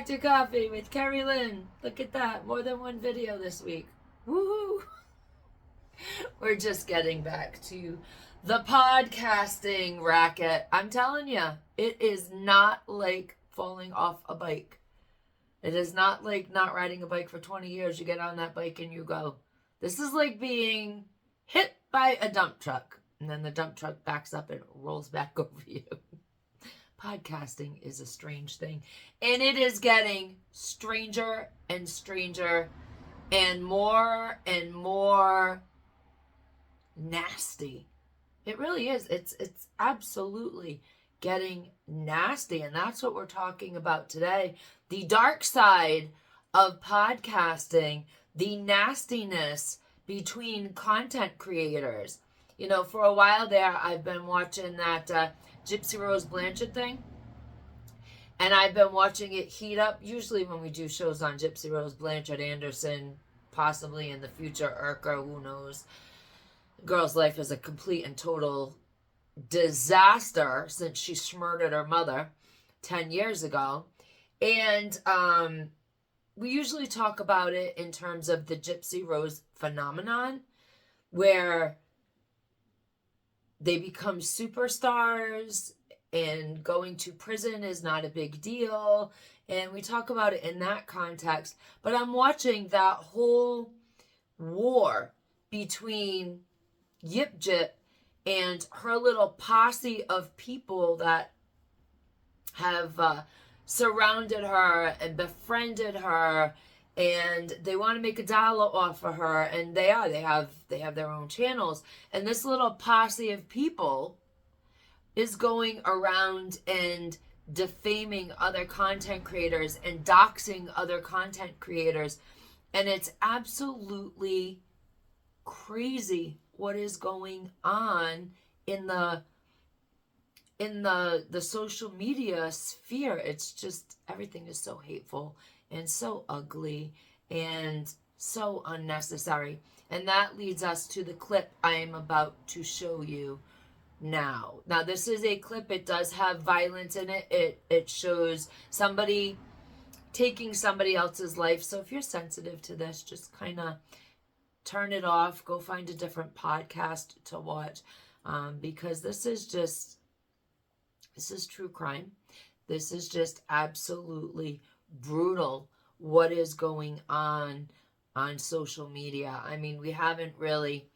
back to Coffee with Kerri-Lynn. Look at that, more than one video this week. Woohoo! We're just getting back to the podcasting racket. I'm telling you, it is not like falling off a bike. It is not like not riding a bike for 20 years. You get on that bike and you go. This is like being hit by a dump truck. And then the dump truck backs up and rolls back over you. Podcasting is a strange thing. And it is getting stranger and stranger and more nasty. It really is. It's absolutely getting nasty. And that's what we're talking about today. The dark side of podcasting, the nastiness between content creators. You know, for a while there, I've been watching that Gypsy Rose Blanchard thing. And I've been watching it heat up. Usually when we do shows on Gypsy Rose Blanchard, Anderson, possibly in the future, Urker, who knows. The girl's life is a complete and total disaster since she murdered her mother 10 years ago. And we usually talk about it in terms of the Gypsy Rose phenomenon, where they become superstars and going to prison is not a big deal. And we talk about it in that context. But I'm watching that whole war between Yip Jip and her little posse of people that have surrounded her and befriended her, and they want to make $1 off of her, and they have their own channels, and this little posse of people is going around and defaming other content creators and doxing other content creators, and it's absolutely crazy what is going on in the social media sphere. It's just, everything is so hateful and so ugly and so unnecessary. And that leads us to the clip I am about to show you now. Now, this is a clip. It does have violence in it. It shows somebody taking somebody else's life. So if you're sensitive to this, just kind of turn it off. Go find a different podcast to watch, because this is true crime. This is just absolutely brutal what is going on social media. I mean, we haven't really,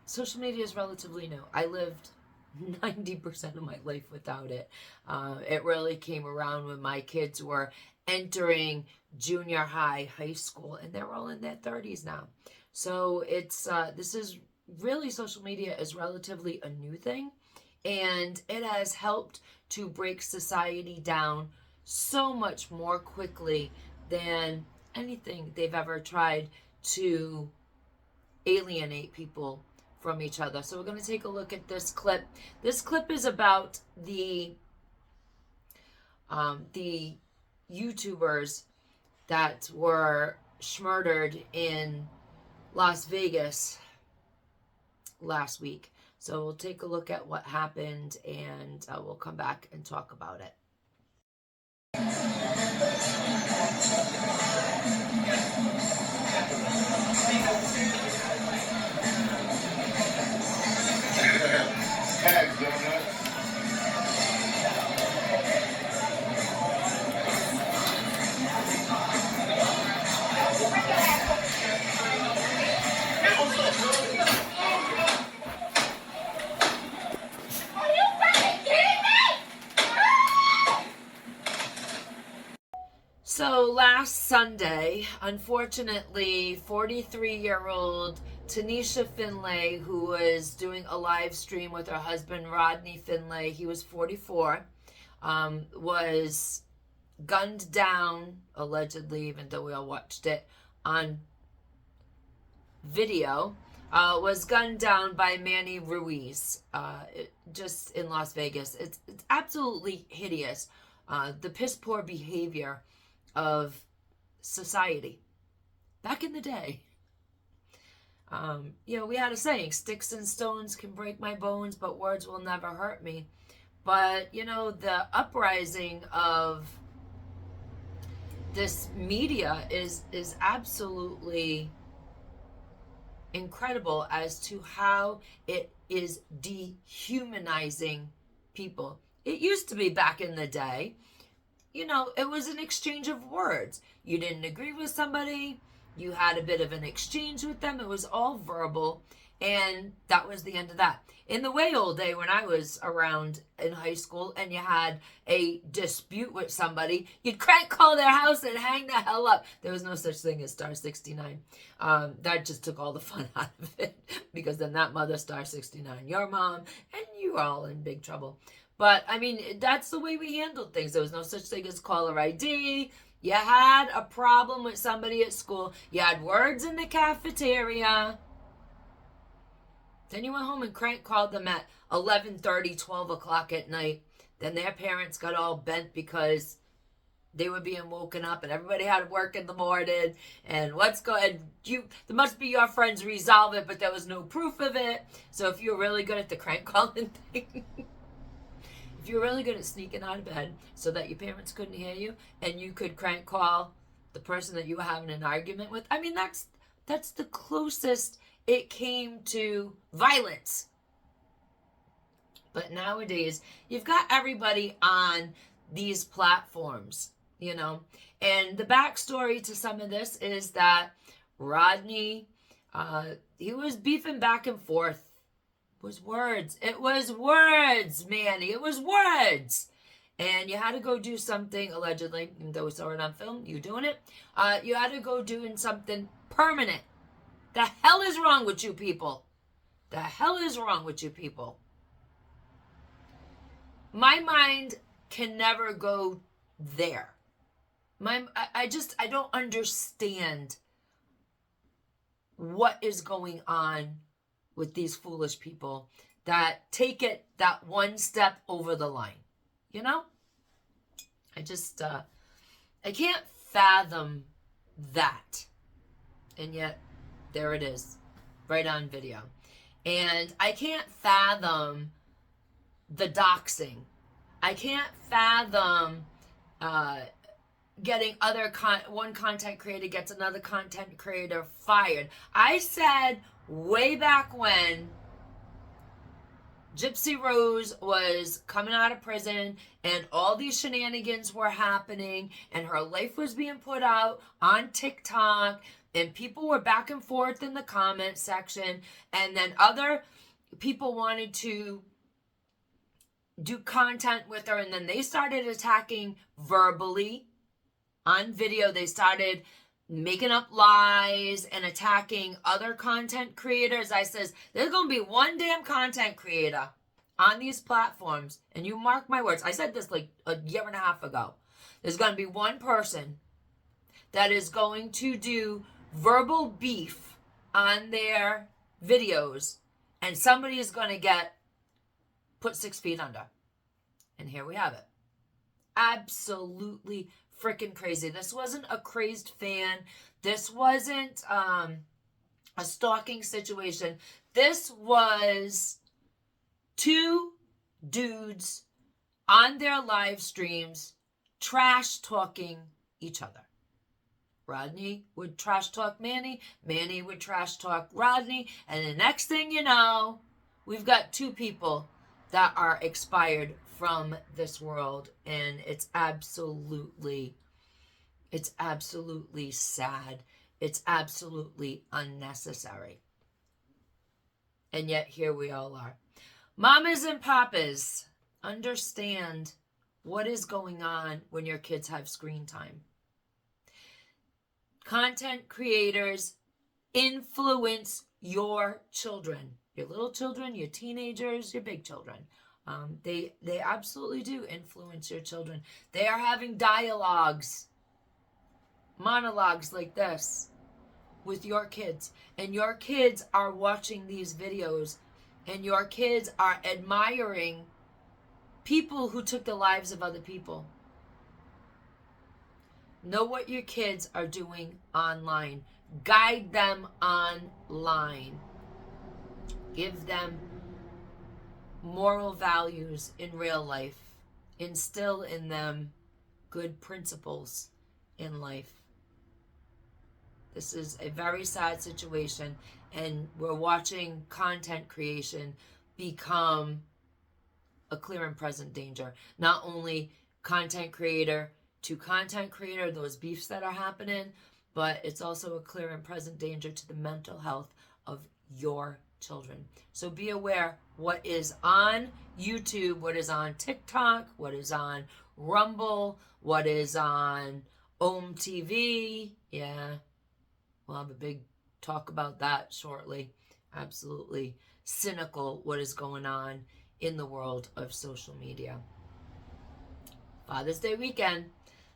social media is relatively new. I lived 90% of my life without it. It really came around when my kids were entering junior high, high school, and they're all in their 30s now. So it's, this is really, social media is relatively a new thing, and it has helped to break society down so much more quickly than anything they've ever tried to alienate people from each other. So we're going to take a look at this clip. This clip is about the YouTubers that were murdered in Las Vegas last week. So we'll take a look at what happened, and we'll come back and talk about it. So last Sunday, unfortunately, 43-year-old Tanisha Finlay, who was doing a live stream with her husband, Rodney Finlay, he was 44, was gunned down, allegedly, even though we all watched it on video, was gunned down by Manny Ruiz, just in Las Vegas. It's absolutely hideous, the piss poor behavior of society back in the day. You know, we had a saying, sticks and stones can break my bones, but words will never hurt me. But, you know, the uprising of this media is absolutely incredible as to how it is dehumanizing people. It used to be back in the day, you know, it was an exchange of words. You didn't agree with somebody, you had a bit of an exchange with them, it was all verbal, and that was the end of that. In the way old day, when I was around in high school and you had a dispute with somebody, you'd crank call their house and hang the hell up. There was no such thing as star 69. That just took all the fun out of it, because then that mother star 69 your mom, and you were all in big trouble. But I mean, that's the way we handled things. There was no such thing as caller ID. You had a problem with somebody at school, you had words in the cafeteria, then you went home and crank called them at 11:30, 12 o'clock at night. Then their parents got all bent because they were being woken up and everybody had to work in the morning. And there must be your friends, resolve it, but there was no proof of it. So if you're really good at the crank calling thing, if you're really good at sneaking out of bed so that your parents couldn't hear you and you could crank call the person that you were having an argument with, I mean, that's the closest it came to violence. But nowadays, you've got everybody on these platforms, you know. And the backstory to some of this is that Rodney, he was beefing back and forth. It was words, Manny. It was words. And you had to go do something, allegedly, even though we saw it on film, you doing it. You had to go doing something permanent. The hell is wrong with you people? The hell is wrong with you people? My mind can never go there. I don't understand what is going on with these foolish people that take it that one step over the line. You know? I can't fathom that. And yet, there it is, right on video. And I can't fathom the doxing. I can't fathom getting one content creator gets another content creator fired. I said way back when Gypsy Rose was coming out of prison and all these shenanigans were happening and her life was being put out on TikTok and people were back and forth in the comment section, and then other people wanted to do content with her, and then they started attacking verbally on video. They started making up lies and attacking other content creators. I says, there's going to be one damn content creator on these platforms, and you mark my words. I said this like a year and a half ago. There's going to be one person that is going to do verbal beef on their videos, and somebody is going to get put 6 feet under. And here we have it. Absolutely freaking crazy. This wasn't a crazed fan. This wasn't a stalking situation. This was two dudes on their live streams trash talking each other. Rodney would trash talk Manny. Manny would trash talk Rodney. And the next thing you know, we've got two people that are expired from this world. And it's absolutely sad. It's absolutely unnecessary. And yet here we all are. Mamas and papas, understand what is going on when your kids have screen time. Content creators influence your children, your little children, your teenagers, your big children. They absolutely do influence your children. They are having monologues like this with your kids, and your kids are watching these videos, and your kids are admiring people who took the lives of other people. Know what your kids are doing online. Guide them online. Give them moral values in real life, instill in them good principles in life. This is a very sad situation, and we're watching content creation become a clear and present danger. Not only content creator to content creator, those beefs that are happening, but it's also a clear and present danger to the mental health of your children. So be aware what is on YouTube, what is on TikTok, what is on Rumble, what is on Om TV. Yeah, we'll have a big talk about that shortly. Absolutely cynical what is going on in the world of social media. Father's Day weekend.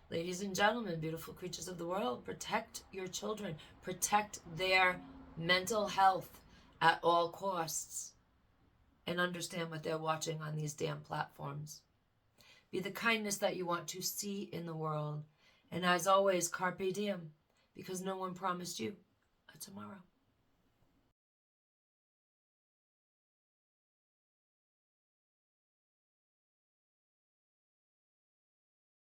Ladies and gentlemen, beautiful creatures of the world, protect your children. Protect their mental health at all costs. And understand what they're watching on these damn platforms. Be the kindness that you want to see in the world. And as always, Carpe Diem, because no one promised you a tomorrow.